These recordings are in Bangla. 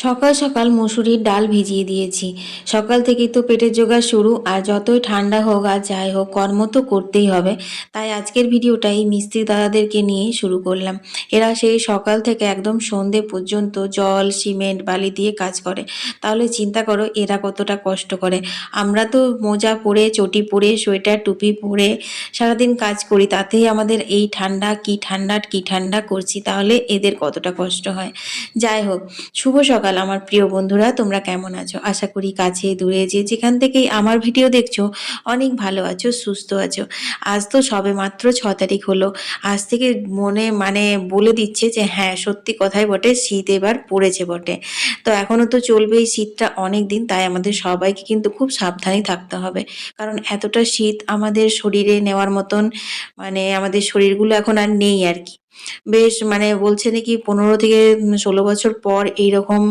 সকাল সকাল মুসুরির ডাল ভিজিয়ে দিয়েছি। সকাল থেকেই তো পেটের জোগাড় শুরু, আর যতই ঠান্ডা হোক আর যাই হোক কর্ম তো করতেই হবে। তাই আজকের ভিডিওটা এই মিস্ত্রি দাদাদেরকে নিয়ে শুরু করলাম। এরা সেই সকাল থেকে একদম সন্ধে পর্যন্ত জল সিমেন্ট বালি দিয়ে কাজ করে। তাহলে চিন্তা করো এরা কতটা কষ্ট করে। আমরা তো মোজা পরে চটি পরে সোয়েটার টুপি পরে সারাদিন কাজ করি, তাতেই আমাদের এই ঠান্ডা কি ঠান্ডা কি ঠান্ডা করছি, তাহলে এদের কতটা কষ্ট হয়। যাই হোক, শুভ সকাল আমার প্রিয় বন্ধুরা, তোমরা কেমন আছো? আশা করি কাছে দূরে যে যেখান থেকেই আমার ভিডিও দেখছো অনেক ভালো আছো, সুস্থ আছো। আজ তো সবে মাত্র 6 তারিখ হলো। আজ থেকে মনে বলে দিচ্ছে যে হ্যাঁ সত্যি কথাই বটে, শীত এবার পড়েছে বটে। তো এখনো তো চলবে এই শীতটা অনেক দিন, তাই আমাদের সবাইকে কিন্তু খুব সাবধানেই থাকতে হবে। কারণ এতটা শীত আমাদের শরীরে নেওয়ার মতন আমাদের শরীরগুলো এখন আর নেই আর কি। বেশ বলছে নাকি 15 থেকে 16 বছর পর এইরকম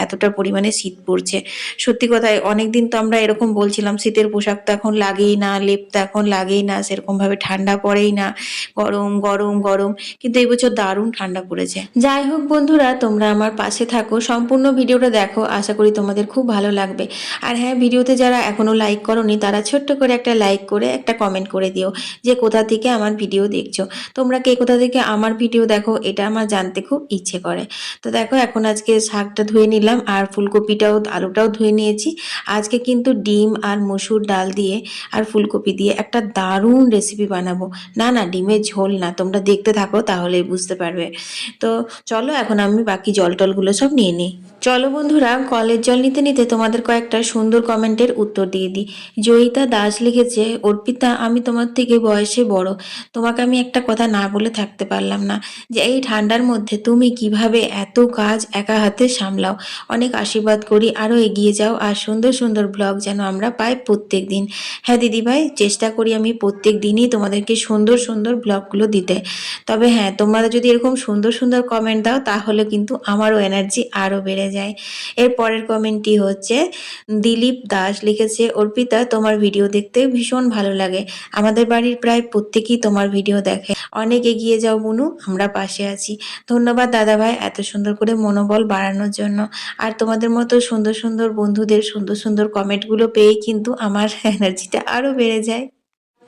এতটা পরিমাণে শীত পড়ছে। সত্যি কথাই অনেকদিন তো আমরা এরকম বলছিলাম শীতের পোশাক তো এখন লাগেই না, লেপ তো এখন লাগেই না, সেরকম ভাবে ঠান্ডা পড়েই না, গরম গরম গরম। কিন্তু এই বছর দারুণ ঠান্ডা পড়েছে। যাই হোক বন্ধুরা, তোমরা আমার পাশে থাকো, সম্পূর্ণ ভিডিওটা দেখো, আশা করি তোমাদের খুব ভালো লাগবে। আর হ্যাঁ, ভিডিওতে যারা এখনো লাইক করোনি তারা ছোট্ট করে একটা লাইক করে একটা কমেন্ট করে দিও যে কোথা থেকে আমার ভিডিও দেখছো। তোমরা কে কোথা থেকে আমার ভিডিও দেখো এটা আমার জানতে খুব ইচ্ছে করে। তো দেখো এখন আজকে শাকটা ধুয়ে নিলাম আর ফুলকপিটাও আলুটাও ধুয়ে নিয়েছি। আজকে কিন্তু ডিম আর মসুর ডাল দিয়ে আর ফুলকপি দিয়ে একটা দারুণ রেসিপি বানাবো। না না, ডিমের ঝোল না, তোমরা দেখতে থাকো তাহলেই বুঝতে পারবে। তো চলো এখন আমি বাকি জল টলগুলো সব নিয়ে নিই। চলো বন্ধুরা, কলের জল নিতে নিতে তোমাদের কয়েকটা সুন্দর কমেন্টের উত্তর দিয়ে দিই। জয়িতা দাস লিখেছে, অর্পিতা আমি তোমার থেকে বয়সে বড়, তোমাকে আমি একটা কথা না বলে থাকতে পারলাম না, যে এই ঠান্ডার মধ্যে তুমি কিভাবে এত কাজ একা হাতে সামলাও। অনেক আশীর্বাদ করি, আরও এগিয়ে যাও, আর সুন্দর সুন্দর ব্লগ যেন আমরা পাই প্রত্যেক দিন। হ্যাঁ দিদিভাই, চেষ্টা করি আমি প্রত্যেক দিনই তোমাদেরকে সুন্দর সুন্দর ব্লগগুলো দিতে। তবে হ্যাঁ, তোমরা যদি এরকম সুন্দর সুন্দর কমেন্ট দাও তাহলে কিন্তু আমারও এনার্জি আরও বেড়ে যায়। এর পরের কমেন্টটি হচ্ছে দিলীপ দাস লিখেছে, অর্পিতা তোমার ভিডিও দেখতে ভীষণ ভালো লাগে, আমাদের বাড়ির প্রায় প্রত্যেকেই তোমার ভিডিও দেখে, অনেক এগিয়ে যাও বুনু, আমরা পাশে আছি। ধন্যবাদ দাদাভাই এত সুন্দর করে মনোবল বাড়ানোর জন্য। আর তোমাদের মতো সুন্দর সুন্দর বন্ধুদের সুন্দর সুন্দর কমেন্টগুলো পেয়েই কিন্তু আমার এনার্জিটা আরও বেড়ে যায়।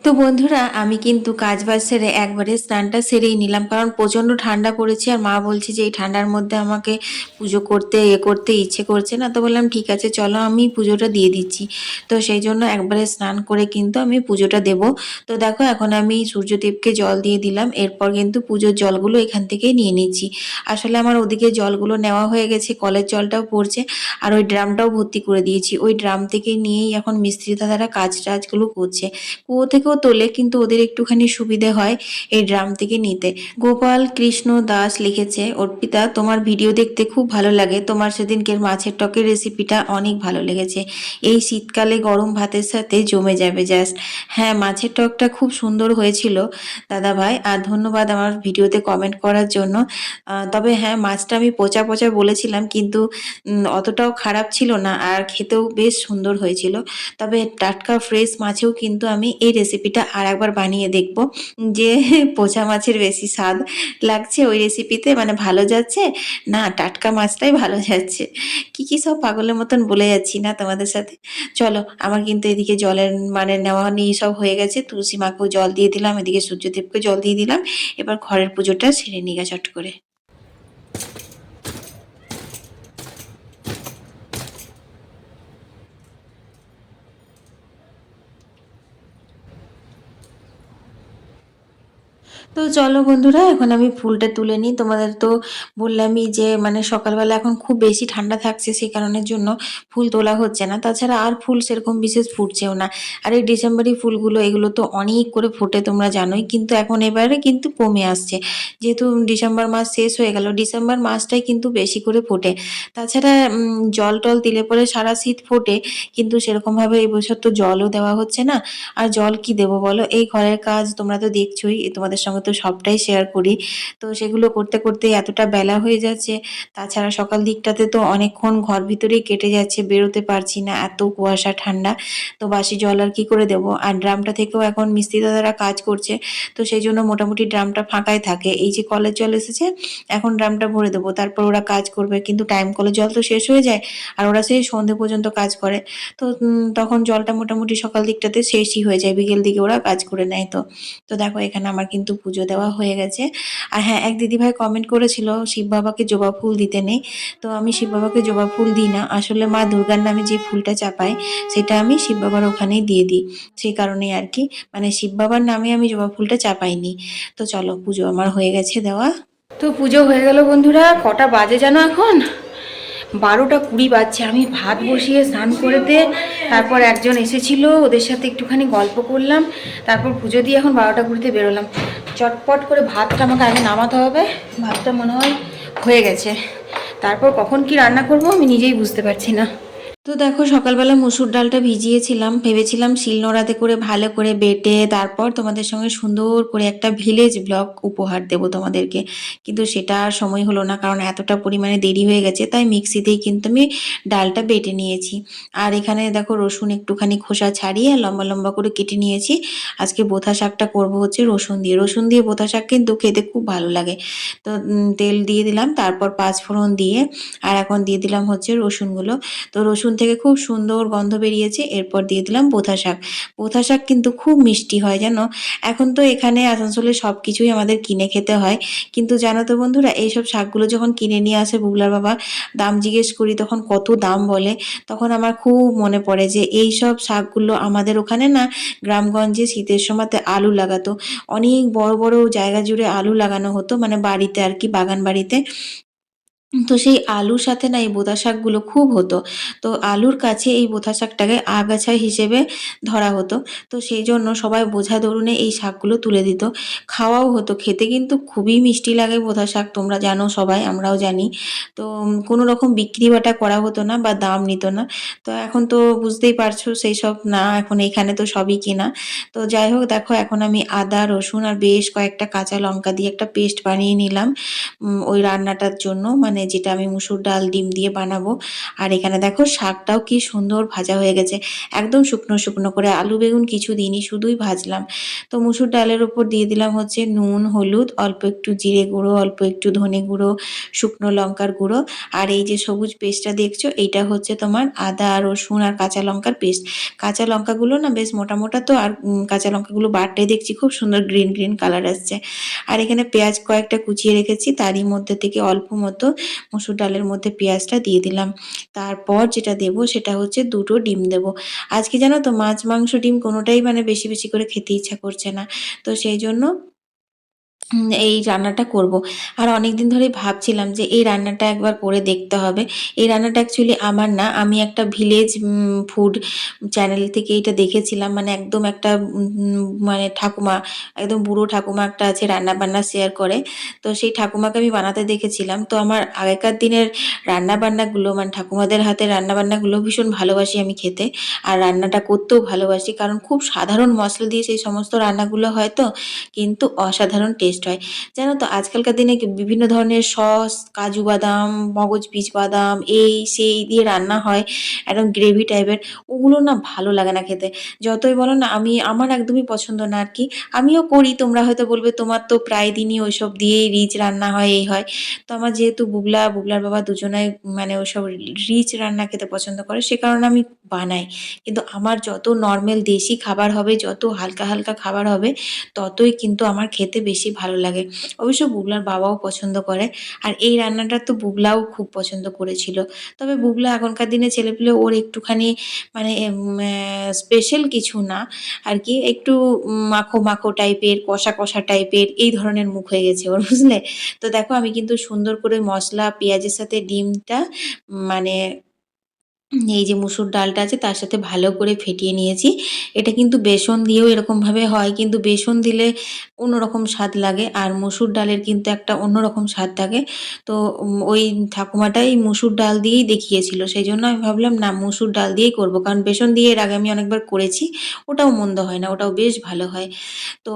তো বন্ধুরা, আমি কিন্তু কাজবাজ সেরে একবারে স্নানটা সেরেই নিলাম, কারণ প্রচণ্ড ঠান্ডা পড়েছে আর মা বলছে যে এই ঠান্ডার মধ্যে আমাকে পুজো করতে করতে ইচ্ছে করছে না। তো বললাম ঠিক আছে চলো আমি পুজোটা দিয়ে দিচ্ছি। তো সেই জন্য একবারে স্নান করে কিন্তু আমি পুজোটা দেব। তো দেখো এখন আমি সূর্যদেবকে জল দিয়ে দিলাম, এরপর কিন্তু পুজোর জলগুলো এখান থেকেই নিয়ে নিচ্ছি। আসলে আমার ওদিকে জলগুলো নেওয়া হয়ে গেছে, কলের জলটাও পড়ছে, আর ওই ড্রামটাও ভর্তি করে দিয়েছি। ওই ড্রাম থেকে নিয়েই এখন মিস্ত্রি দাদারা কাজ টাজগুলো করছে। কুয়ো থেকেও তোলে, কিন্তু ওদের একটুখানি সুবিধে হয় এই ড্রাম থেকে নিতে। গোপাল কৃষ্ণ দাস লিখেছে, অর্পিতা তোমার ভিডিও দেখতে খুব ভালো লাগে, তোমার সেদিনকের মাছের টকের রেসিপিটা অনেক ভালো লেগেছে, এই শীতকালে গরম ভাতের সাথে জমে যাবে জাস্ট। হ্যাঁ, মাছের টকটা খুব সুন্দর হয়েছিল দাদা ভাই, আর ধন্যবাদ আমার ভিডিওতে কমেন্ট করার জন্য। তবে হ্যাঁ, মাছটা আমি পচা পচা বলেছিলাম, কিন্তু অতটাও খারাপ ছিল না, আর খেতেও বেশ সুন্দর হয়েছিল। তবে টাটকা ফ্রেশ মাছেও কিন্তু আমি এই রেসিপিটা আর একবার বানিয়ে দেখব, যে পচা মাছের বেশি স্বাদ লাগছে ওই রেসিপিতে, ভালো যাচ্ছে না টাটকা মাছটাই ভালো যাচ্ছে। কি কি সব পাগলের মতন বলে যাচ্ছি না তোমাদের সাথে। চলো, আমার কিন্তু এদিকে জলের নেওয়া নিয়ে সব হয়ে গেছে, তুলসী মাকেও জল দিয়ে দিলাম, এদিকে সূর্যদেবকে জল দিয়ে দিলাম। এবার ঘরের পুজোটা সেরে নিগা চট করে। তো চলো বন্ধুরা, এখন আমি ফুলটা তুলে নিই। তোমাদের তো বললামই যে সকালবেলা এখন খুব বেশি ঠান্ডা থাকছে, সেই কারণের জন্য ফুল তোলা হচ্ছে না। তাছাড়া আর ফুল সেরকম বিশেষ ফুটছেও না। আর এই ডিসেম্বরি ফুলগুলো এগুলো তো অনেক করে ফোটে তোমরা জানোই, কিন্তু এখন এবারে কিন্তু কমে আসছে, যেহেতু ডিসেম্বর মাস শেষ হয়ে গেল, ডিসেম্বর মাসটাই কিন্তু বেশি করে ফোটে। তাছাড়া জল টল দিলে পরে সারা শীত ফোটে, কিন্তু সেরকমভাবে এই বছর তো জলও দেওয়া হচ্ছে না। আর জল কি দেবো বলো, এই ঘরের কাজ তোমরা তো দেখছোই, তোমাদের সঙ্গে সঙ্গে তো সবটাই শেয়ার করি। তো সেগুলো করতে করতে এতটা বেলা হয়ে যাচ্ছে। তাছাড়া সকাল দিকটাতে তো অনেকক্ষণ ঘর ভিতরেই কেটে যাচ্ছে, বেরোতে পারছি না, এত কুয়াশা ঠান্ডা। তো বাসি জল আর কি করে দেবো। আর ড্রামটা থেকেও এখন মিস্ত্রি দাদারা কাজ করছে, তো সেই জন্য মোটামুটি ড্রামটা ফাঁকাই থাকে। এই যে কলের জল এসেছে, এখন ড্রামটা ভরে দেবো, তারপর ওরা কাজ করবে। কিন্তু টাইম কলের জল তো শেষ হয়ে যায়, আর ওরা সেই সন্ধে পর্যন্ত কাজ করে। তো তখন জলটা মোটামুটি সকাল দিকটাতে শেষই হয়ে যায়, বিকেল দিকে ওরা কাজ করে নেয়। তো তো দেখো এখানে আমার কিন্তু পুজো দেওয়া হয়ে গেছে। আর হ্যাঁ, এক দিদিভাই কমেন্ট করেছিল শিব বাবাকে জবা ফুল দিতে নেই। তো আমি শিব বাবাকে জবা ফুল দিই না, আসলে মা দুর্গার নামে যে ফুলটা চাপাই সেটা আমি শিব বাবার ওখানেই দিয়ে দিই। সেই কারণেই আর কি, মানে শিব বাবার নামে আমি জবা ফুলটা চাপাইনি। তো চলো, পুজো আমার হয়ে গেছে দেওয়া। তো পুজো হয়ে গেল বন্ধুরা। কটা বাজে জানো এখন? 12টা 20 বাজছে। আমি ভাত বসিয়ে স্নান করে দিয়ে তারপর একজন এসেছিল, ওদের সাথে একটুখানি গল্প করলাম, তারপর পুজো দিয়ে এখন 12টা 20-তে বেরোলাম। চটপট করে ভাতটা আমাকে আগে নামাতে হবে। ভাতটা মনে হয় হয়ে গেছে, তারপর কখন কি রান্না করব আমি নিজেই বুঝতে পারছি না। তো দেখো সকালবেলা মসুর ডালটা ভিজিয়েছিলাম, ভেবেছিলাম শিলনোড়াতে করে ভালো করে বেটে তারপর তোমাদের সঙ্গে সুন্দর করে একটা ভিলেজ ব্লগ উপহার দেব তোমাদেরকে। কিন্তু সেটা আর সময় হলো না, কারণ এতটা পরিমাণে দেরি হয়ে গেছে, তাই মিক্সিতেই কিন্তু আমি ডালটা বেটে নিয়েছি। আর এখানে দেখো রসুন একটুখানি খোসা ছাড়িয়ে লম্বা লম্বা করে কেটে নিয়েছি। আজকে বোথা শাকটা করবো হচ্ছে রসুন দিয়ে বোথা শাক কিন্তু খেতে খুব ভালো লাগে। তো তেল দিয়ে দিলাম, তারপর 5 ফোড়ন দিয়ে, আর এখন দিয়ে দিলাম হচ্ছে রসুনগুলো। তো রসুন থেকে খুব সুন্দর গন্ধ বেরিয়েছে, এরপর দিয়ে দিলাম বোথা শাক। বোথা শাক কিন্তু খুব মিষ্টি হয় জানো। এখন তো এখানে আসানসোলে সব কিছুই আমাদের কিনে খেতে হয়, কিন্তু জানো তো বন্ধুরা, এইসব শাকগুলো যখন কিনে নিয়ে আসে বুগলার বাবা, দাম জিজ্ঞেস করি তখন কত দাম বলে। তখন আমার খুব মনে পড়ে যে এই সব শাকগুলো আমাদের ওখানে না গ্রামগঞ্জে শীতের সময়তে আলু লাগাতো, অনেক বড় বড় জায়গা জুড়ে আলু লাগানো হতো, মানে বাড়িতে আর কি, বাগান বাড়িতে। তো সেই আলুর সাথে না এই বোঁতা শাকগুলো খুব হতো। তো আলুর কাছে এই বোঁতা শাকটাকে আগাছা হিসেবে ধরা হতো। তো সেই জন্য সবাই বোঝা দরুনে এই শাকগুলো তুলে দিত। খাওয়াও হতো। খেতে কিন্তু খুবই মিষ্টি লাগে বোঁতা শাক, তোমরা জানো সবাই, আমরাও জানি। তো কোনো রকম বিক্রি বাটা করা হতো না বা দাম নিত না। তো এখন তো বুঝতেই পারছো সেই সব না, এখন এখানে তো সবই কেনা। তো যাই হোক দেখো, এখন আমি আদা, রসুন আর বেশ কয়েকটা কাঁচা লঙ্কা দিয়ে একটা পেস্ট বানিয়ে নিলাম ওই রান্নাটার জন্য, মানে যেটা আমি মুসুর ডাল ডিম দিয়ে বানাবো। আর এখানে দেখো শাকটাও কি সুন্দর ভাজা হয়ে গেছে, একদম শুকনো শুকনো করে, আলু বেগুন কিছু দিইনি, শুধুই ভাজলাম। তো মুসুর ডালের ওপর দিয়ে দিলাম হচ্ছে নুন, হলুদ, অল্প একটু জিরে গুঁড়ো, অল্প একটু ধনে গুঁড়ো, শুকনো লঙ্কার গুঁড়ো। আর এই যে সবুজ পেস্টটা দেখছো, এইটা হচ্ছে তোমার আদা, রসুন আর কাঁচা লঙ্কার পেস্ট। কাঁচা লঙ্কাগুলো না বেশ মোটা মোটা তো, আর কাঁচা লঙ্কাগুলো বাটতে দেখছি খুব সুন্দর গ্রিন গ্রিন কালার আসছে। আর এখানে পেঁয়াজ কয়েকটা কুচিয়ে রেখেছি, তারই মধ্যে থেকে অল্প মতো মসুর ডালের মধ্যে পেঁয়াজটা দিয়ে দিলাম। তারপর যেটা দেব সেটা হচ্ছে 2টো ডিম দেব। আজকে জানো তো মাছ মাংস ডিম কোনোটাই মানে বেশি বেশি করে খেতে ইচ্ছা করছে না। তো সেই জন্য এই রান্নাটা করব। আর অনেকদিন ধরেই ভাবছিলাম যে এই রান্নাটা একবার করে দেখতে হবে। এই রান্নাটা অ্যাকচুয়ালি আমার না, আমি একটা ভিলেজ ফুড চ্যানেল থেকে এটা দেখেছিলাম। মানে একদম একটা মানে ঠাকুমা, একদম বুড়ো ঠাকুমা একটা আছে, রান্নাবান্না শেয়ার করে। তো সেই ঠাকুমাকে আমি বানাতে দেখেছিলাম। তো আমার আগেকার দিনের রান্নাবান্নাগুলো, মানে ঠাকুমাদের হাতের রান্নাবান্নাগুলো ভীষণ ভালোবাসি আমি খেতে। আর রান্নাটা করতেও ভালোবাসি, কারণ খুব সাধারণ মশলা দিয়ে সেই সমস্ত রান্নাগুলো হয় তো, কিন্তু অসাধারণ টেস্ট হয়। জানো তো আজকালকার দিনে বিভিন্ন ধরনের সস, কাজু বাদাম, মগজ বীজ বাদাম, এই সেই দিয়ে রান্না হয়, একদম গ্রেভি টাইপের। ওগুলো না ভালো লাগে না খেতে। যতই বলো না, আমার একদমই পছন্দ না আর কি। আমিও করি, তোমরা হয়তো বলবে তোমার তো প্রায় দিনই ওইসব দিয়েই রিচ রান্না হয়, এই হয়। তো আমার যেহেতু বুগলার বাবা দুজনাই মানে ওইসব রিচ রান্না খেতে পছন্দ করে, সে কারণে আমি বানাই। কিন্তু আমার যত নর্মাল দেশি খাবার হবে, যত হালকা হালকা খাবার হবে, ততই কিন্তু আমার খেতে বেশি ভালো লাগে। অবশ্য বুগলার বাবাও পছন্দ করে। আর এই রান্নাটা তো বুগলাও খুব পছন্দ করেছিল। তবে বুগলা এখনকার দিনে ছেলেপুলে ওর একটুখানি মানে স্পেশাল কিছু না আর কি, একটু মাখো মাখো টাইপের, কষা কষা টাইপের এই ধরনের মুখ হয়ে গেছে ওর, বুঝলে? তো দেখো আমি কিন্তু সুন্দর করে মশলা পেঁয়াজের সাথে ডিমটা মানে এই যে মুসুর ডালটা আছে তার সাথে ভালো করে ফেটিয়ে নিয়েছি। এটা কিন্তু বেসন দিয়েও এরকমভাবে হয়, কিন্তু বেসন দিলে অন্যরকম স্বাদ লাগে আর মুসুর ডালের কিন্তু একটা অন্যরকম স্বাদ থাকে। তো ওই ঠাকুমাটাই মুসুর ডাল দিয়েই দেখিয়েছিল, সেই জন্য আমি ভাবলাম না মুসুর ডাল দিয়েই করব, কারণ বেসন দিয়ে এর আগে আমি অনেকবার করেছি, ওটাও মন্দ হয় না, ওটাও বেশ ভালো হয়। তো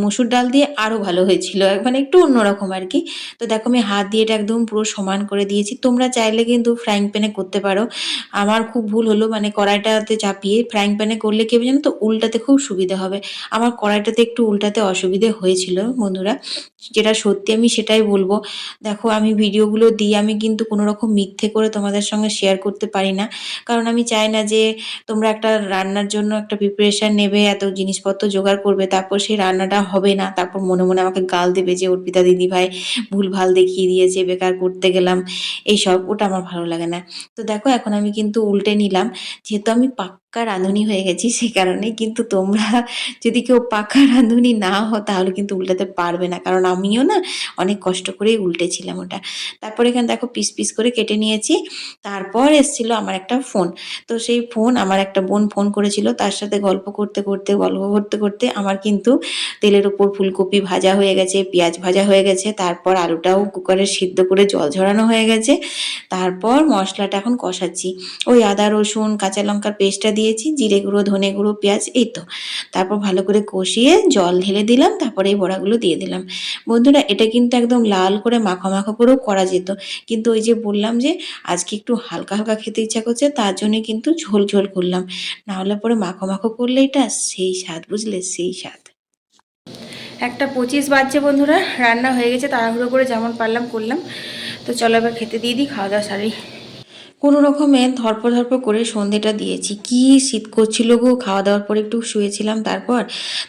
মুসুর ডাল দিয়ে আরও ভালো হয়েছিল, মানে একটু অন্যরকম আর কি। তো দেখো আমি হাত দিয়ে এটা একদম পুরো সমান করে দিয়েছি। তোমরা চাইলে কিন্তু ফ্রাইং প্যানে করতে পারো। আমার খুব ভুল হলো, মানে কড়াইটাতে চাপিয়ে ফ্রাইং প্যানে করলে কি হবে জানো তো, উল্টাতে খুব সুবিধা হবে। আমার কড়াইটাতে একটু উল্টাতে অসুবিধে হয়েছিল বন্ধুরা, যেটা সত্যি আমি সেটাই বলবো। দেখো আমি ভিডিওগুলো দিই, আমি কিন্তু কোনো রকম মিথ্যে করে তোমাদের সঙ্গে শেয়ার করতে পারি না, কারণ আমি চাই না যে তোমরা একটা রান্নার জন্য একটা প্রিপারেশন নেবে, এত জিনিসপত্র জোগাড় করবে, তারপর সেই রান্নাটা হবে না, তারপর মনে মনে আমাকে গাল দেবে যে অর্পিতা দিদিভাই ভুলভাল দেখিয়ে দিয়েছে, বেকার করতে গেলাম, এইসব, ওটা আমার ভালো লাগে না। তো দেখো এখন আমি কিন্তু উল্টে নিলাম, যেহেতু আমি পাক্কা রাঁধুনি হয়ে গেছি সে কারণে। কিন্তু তোমরা যদি কেউ পাক্কা রাঁধুনি না হও তাহলে কিন্তু উল্টাতে পারবে না, কারণ আমিও না অনেক কষ্ট করেই উল্টেছিলাম ওটা। তারপর এখানে দেখো পিস পিস করে কেটে নিয়েছি। তারপর এসেছিল আমার একটা ফোন। তো সেই ফোন আমার একটা বোন ফোন করেছিল, তার সাথে গল্প করতে আমার কিন্তু তেলের ওপর ফুলকপি ভাজা হয়ে গেছে, পেঁয়াজ ভাজা হয়ে গেছে, তারপর আলুটাও কুকারে সিদ্ধ করে জল ঝরানো হয়ে গেছে। তারপর মশলাটা এখন কষাচ্ছি, ওই আদা রসুন কাঁচা লঙ্কার পেস্টটা দিয়েছি, জিরে গুঁড়ো ধনে গুঁড়ো পেঁয়াজ, এই তো। তারপর ভালো করে কষিয়ে জল ঢেলে দিলাম, তারপরে এই বড়াগুলো দিয়ে দিলাম। বন্ধুরা এটা কিন্তু একদম লাল করে মাখা মাখা করেও করা যেত, কিন্তু ওই যে বললাম যে আজকে একটু হালকা হালকা খেতে ইচ্ছা করছে, তার জন্যই কিন্তু ঝোল ঝোল করলাম, না হলে পরে মাখো মাখো করলে এটা সেই স্বাদ, বুঝলে, সেই স্বাদ। 1:25 বাজছে বন্ধুরা, রান্না হয়ে গেছে, তাড়াহুড়ো করে যেমন পারলাম করলাম। তো চলো এবার খেতে দিয়ে দিই, খাওয়া দাওয়া সারি। কোনো রকমে ধরপড় করে সন্ধেটা দিয়েছি, কি শীত করছিল গো, খাওয়া দাওয়ার পর একটু শুয়েছিলাম, তারপর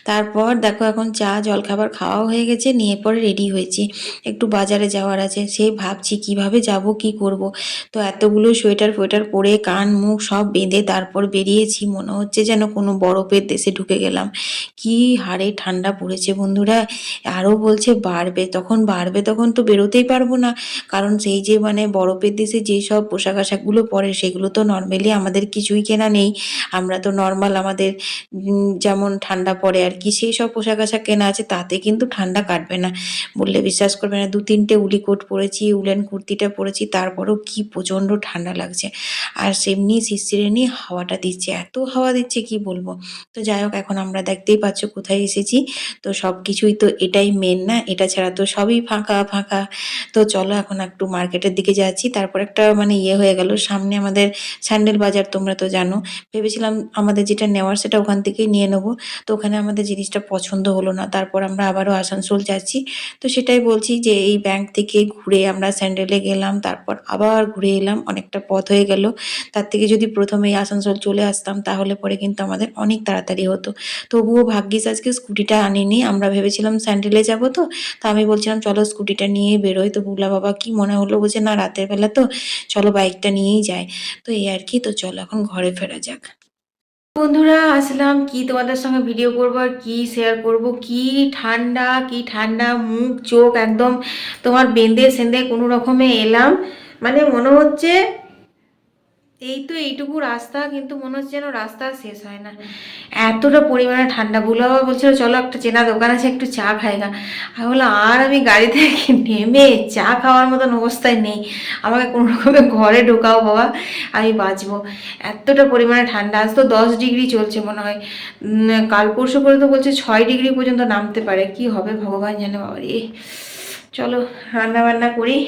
তারপর দেখো এখন চা জলখাবার খাওয়াও হয়ে গেছে, নিয়ে পরে রেডি হয়েছি, একটু বাজারে যাওয়ার আছে, সেই ভাবছি কিভাবে যাব কি করব। তো এতগুলো সোয়েটার ফোয়েটার পরে কান মুখ সব বেঁধে তারপর বেরিয়েছি, মনে হচ্ছে যেন কোনো বরফের দেশে ঢুকে গেলাম। কি হারে ঠান্ডা পড়েছে বন্ধুরা, আরও বলছে বাড়বে, তখন তো বেরোতেই পারবো না, কারণ সেই যে মানে বরফের দেশে যেসব পোশাক আশাকগুলো পরে সেগুলো তো নর্মালি আমাদের কিছুই কেনা নেই, আমরা তো নর্মাল আমাদের যেমন ঠান্ডা পড়ে আর কি সেই সব পোশাক আশাক কেনা আছে, তাতে কিন্তু ঠান্ডা কাটবে না, বললে বিশ্বাস করবে না। 2-3টে উলি কোট পরেছি, উলেন কুর্তিটা পরেছি, তারপরেও কি প্রচণ্ড ঠান্ডা লাগছে, আর সেমনি শিরশিরেনি হাওয়াটা দিচ্ছে, এত হাওয়া দিচ্ছে কি বলবো। তো যাই হোক এখন আমরা দেখতেই পাচ্ছ কোথায় এসেছি, তো সব কিছুই তো এটাই মেন না, এটা ছাড়া তো সবই ফাঁকা ফাঁকা। তো চলো এখন একটু মার্কেটের দিকে যাচ্ছি, তারপর একটা মানে হয়ে গেল, সামনে আমাদের স্যান্ডেল বাজার, তোমরা তো জানো, ভেবেছিলাম আমাদের যেটা নেওয়ার সেটা ওখান থেকেই নিয়ে নেবো, তো ওখানে আমাদের জিনিসটা পছন্দ হলো না, তারপর আমরা আবারও আসানসোল যাচ্ছি। তো সেটাই বলছি যে এই ব্যাংক থেকে ঘুরে আমরা স্যান্ডেলে গেলাম, তারপর আবার ঘুরে এলাম, অনেকটা পথ হয়ে গেল, তার থেকে যদি প্রথমেই আসানসোল চলে আসতাম তাহলে পরে কিন্তু আমাদের অনেক তাড়াতাড়ি হতো। তবুও ভাগ্যিস আজকে স্কুটিটা আনিনি, আমরা ভেবেছিলাম স্যান্ডেলে যাবো, তো আমি বলছিলাম চলো স্কুটিটা নিয়ে বেরোই, তো বুগলা বাবা কি মনে হলো বলছে না রাতের বেলা তো চলো বাইকটা নিয়েই যাই। তো এই আর কি, তো চলো এখন ঘরে ফেরা যাক। বন্ধুরা আসলাম, কি তোমাদের সঙ্গে ভিডিও করব আর কি শেয়ার করব, কি ঠান্ডা মুখ চোখ একদম তোমার বেঁধে সেঁধে কোনো রকমে এলাম, মানে মনে হচ্ছে এই তো এইটুকু রাস্তা, কিন্তু মনে হচ্ছে যেন রাস্তা শেষ হয় না, এতটা পরিমাণে ঠান্ডা। বুলা বাবা বলছিল চলো একটা চেনা দোকান আছে একটু চা খাই না, আমি বললাম আর আমি গাড়ি থেকে নেমে চা খাওয়ার মতন অবস্থায় নেই, আমাকে কোনো রকমে ঘরে ঢোকাও বাবা, আমি বাঁচবো। এতটা পরিমাণে ঠান্ডা, আজ তো 10 ডিগ্রি চলছে মনে হয়, কাল পরশু করে তো বলছে 6 ডিগ্রি পর্যন্ত নামতে পারে, কি হবে ভগবান জানে বাবা রে। চলো রান্না বান্না করি।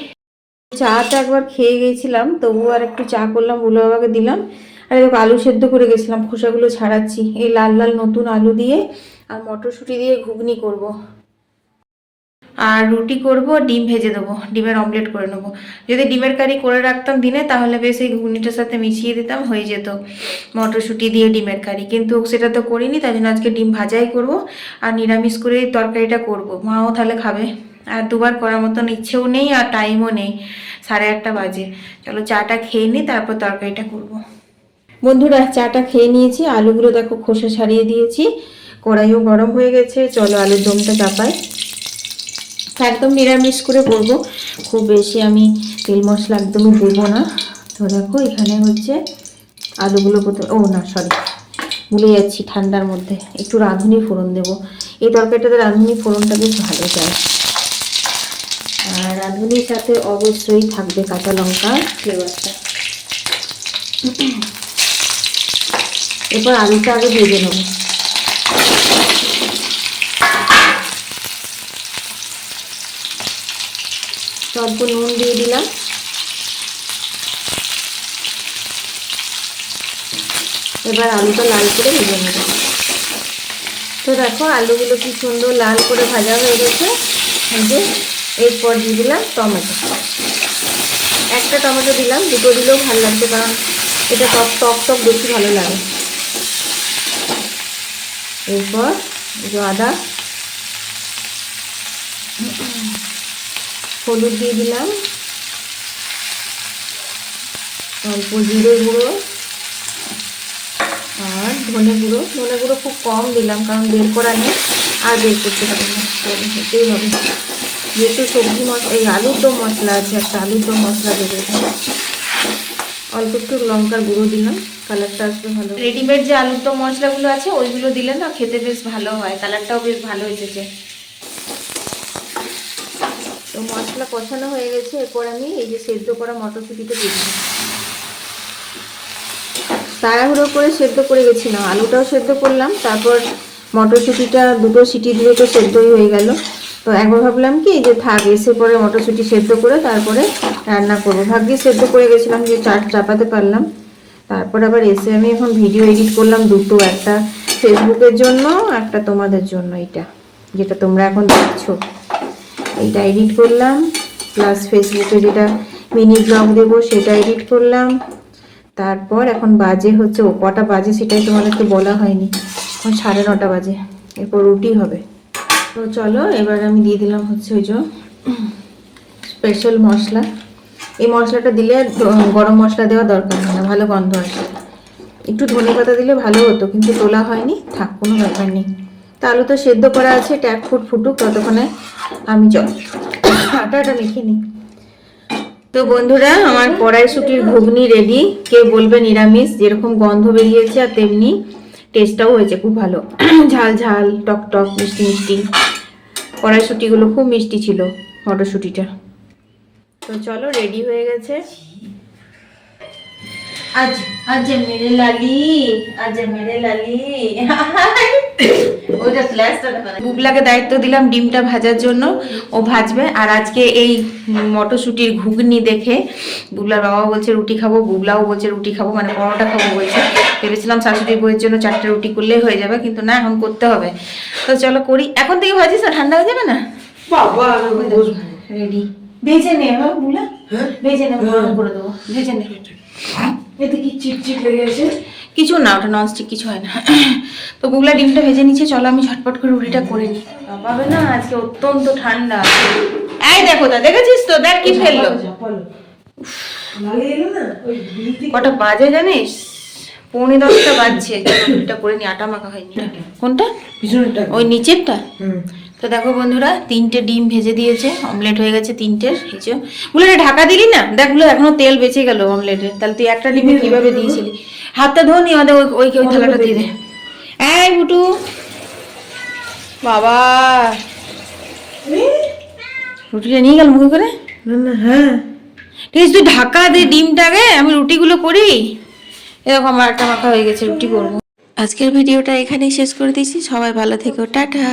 চাটা একবার খেয়ে গেছিলাম, তবুও আর একটু চা করলাম, বুলো বাবাকে দিলাম। আর এরকম আলু সেদ্ধ করে গেছিলাম, খোসাগুলো ছাড়াচ্ছি, এই লাল লাল নতুন আলু দিয়ে আর মটরশুঁটি দিয়ে ঘুগনি করব, আর রুটি করব, ডিম ভেজে দেবো, ডিমের অমলেট করে নেবো। যদি ডিমের কারি করে রাখতাম দিনে তাহলে বেশ এই ঘুগনিটার সাথে মিশিয়ে দিতাম, হয়ে যেত মটরশুঁটি দিয়ে ডিমের কারি, কিন্তু সেটা তো করিনি, তাই জন্য আজকে ডিম ভাজাই করব আর নিরামিষ করে তরকারিটা করব, মাও তাহলে খাবে। আর দুবার করার মতন ইচ্ছেও নেই আর টাইমও নেই, 8:30 বাজে। চলো চাটা খেয়ে নিই, তারপর তরকারিটা করব। বন্ধুরা চাটা খেয়ে নিয়েছি, আলুগুলো দেখো খোসা ছাড়িয়ে দিয়েছি, কড়াইও গরম হয়ে গেছে, চলো আলুর দমটা চাপাই। একদম নিরামিষ করে করবো, খুব বেশি আমি তেল মশলা একদমই দেবো না। তো দেখো এখানে হচ্ছে আলুগুলো প্রথমে, ও না সরি, ভুলে যাচ্ছি, ঠান্ডার মধ্যে একটু রাঁধুনি ফোড়ন দেবো। এই তরকারিটাতে রাঁধুনি ফোড়নটা বেশ ভালো যায়। আর রাঁধুনির সাথে অবশ্যই থাকবে কাঁচা লঙ্কা ফ্লেভারটা। এরপর আলুটা আগে ভেজে নেব। অল্প নুন দিয়ে দিলাম। এবার আলুটা লাল করে ভেজে নেব। তো দেখো আলুগুলো কি সুন্দর লাল করে ভাজা হয়ে গেছে। এরপর দিয়ে দিলাম টমেটো। একটা টমেটো দিলাম, দুটো দিলেও ভালো লাগবে, কারণ এটা টক টক বেশি ভালো লাগে। এরপর আদা, হলুদ দিয়ে দিলাম, অল্প জিরে গুঁড়ো আর ধনে গুঁড়ো খুব কম দিলাম, কারণ বের করা নেই আর বের করতে পারি না, হতেই হবে। যেহেতু সবজি মশলা, এই আলুর দম মশলা আছে, একটা আলুর দম মশলা দেবে। অল্প একটু লঙ্কার গুঁড়ো দিলাম, কালারটা আসবে ভালো। রেডিমেড যে আলুর দম মশলাগুলো আছে ওইগুলো দিলে না খেতে বেশ ভালো হয়, কালারটাও বেশ ভালো এসেছে। তো মশলা কষানো হয়ে গেছে। এরপর আমি এই যে সেদ্ধ করা মটরশুঁটিটা দিয়ে দিলাম। তাড়াহুড়ো করে সেদ্ধ করে গেছিলাম, আলুটাও সেদ্ধ করলাম, তারপর মটরশুঁটিটা দুটো সিটি দিলে তো সেদ্ধই হয়ে গেল। তো একবার ভাবলাম কি যে থাক, এসে পরে মটরশুঁটি সেদ্ধ করে তারপরে রান্না করবো। ভাগ্যে সেদ্ধ করে গেছিলাম যে চাপাতে পারলাম। তারপর আবার এসে আমি এখন ভিডিও এডিট করলাম দুটো, একটা ফেসবুকের জন্য, একটা তোমাদের জন্য, এটা যেটা তোমরা এখন দেখছো এইটা এডিট করলাম, প্লাস ফেসবুকে যেটা মিনি ব্লগ দেবো সেটা এডিট করলাম। তারপর এখন বাজে হচ্ছে, ও কটা বাজে সেটাই তোমাদেরকে বলা হয়নি, এখন 9:30 বাজে। এরপর রুটি হবে। তো চলো এবার আমি দিয়ে দিলাম হচ্ছে ওই যে স্পেশাল মশলা। এই মশলাটা দিলে গরম মশলা দেওয়া দরকার হয় না, ভালো গন্ধ আসে। একটু ধনে পাতা দিলে ভালো হতো, কিন্তু তোলা হয়নি, থাক কোনো ব্যাপার নেই। তা আলু তো সেদ্ধ করা আছে, ট্যাক ফুটুক, ততক্ষণে আমি আটাটা মেখে নিই। তো বন্ধুরা, আমার কড়াইশুঁটির ঘুগনি রেডি। কেউ বলবে নিরামিষ, যেরকম গন্ধ বেরিয়েছে আর তেমনি টেস্টটাও হয়েছে খুব ভালো। ঝাল ঝাল, টক টক, মিষ্টি মিষ্টি। কড়াইশুঁটিগুলো খুব মিষ্টি ছিল, মটরশুঁটিটা। তো চলো রেডি হয়ে গেছে। আজ আজ মেরে লালি, আজ মেরে লালি। ওইটা ফ্ল্যাশটা দেখো। বুবলাকে দায়িত্ব দিলাম ডিমটা ভাজার জন্য, ও ভাজবে। আর আজকে এই মটরশুঁটির ঘুগনি দেখে বুবলার বাবা বলছে রুটি খাবো, বুবলাও বলছে রুটি খাবো, মানে পরোটা খাবো বলছে। ভেবেছিলাম শাশুড়ি বউয়ের জন্য 4টে রুটি করলেই হয়ে যাবে, কিন্তু না, এখন করতে হবে। তো চলো করি। এখন থেকে ভাজিস না, ঠান্ডা হয়ে যাবে না বাবা। রেডি, ভেজে নে বুবলা, ভেজে নে, গরম করে দেবো, ভেজে নে। এতে কি চিপচিপ লেগে গেছে? কিছু না, ওটা ননস্টিক, কিছু হয় না। তো বুবলা ডিমটা ভেজে নিচ্ছে, চলো আমি ঝটপট করে রুটিটা করে নিই। পাবে না, আজকে অত্যন্ত ঠান্ডা। এই দেখো, তা দেখেছিস তো, দেখ কি ফেললো। কটা বাজে জানিস? 9:45 বাজছে। রুটিটা করে নি, আটা মাখা হয়নি। কোনটা? ওই নিচেরটা। তো দেখো বন্ধুরা, 3টে ডিম ভেজে দিয়েছে, অমলেট হয়ে গেছে 3টের। বুলে ঢাকা দিলি না, দেখগুলো এখনো তেল বেঁচে গেল অমলেটে। তাহলে তুই একটা ডিমে কিভাবে দিয়েছিলি? হাতটা ধো নি, আমাদের ওই থালাটা দিয়ে দে। এই বুটু বাবা, রুটিটা নিয়ে গেল মুখে করে। হ্যাঁ ঠিক আছে, তুই ঢাকা দে ডিমটাকে, আমি রুটিগুলো করি। এরকম আমার আটা মাখা হয়ে গেছে, রুটি করবো। আজকের ভিডিওটা এখানেই শেষ করে দিয়েছি। সবাই ভালো থেকো, টাটা।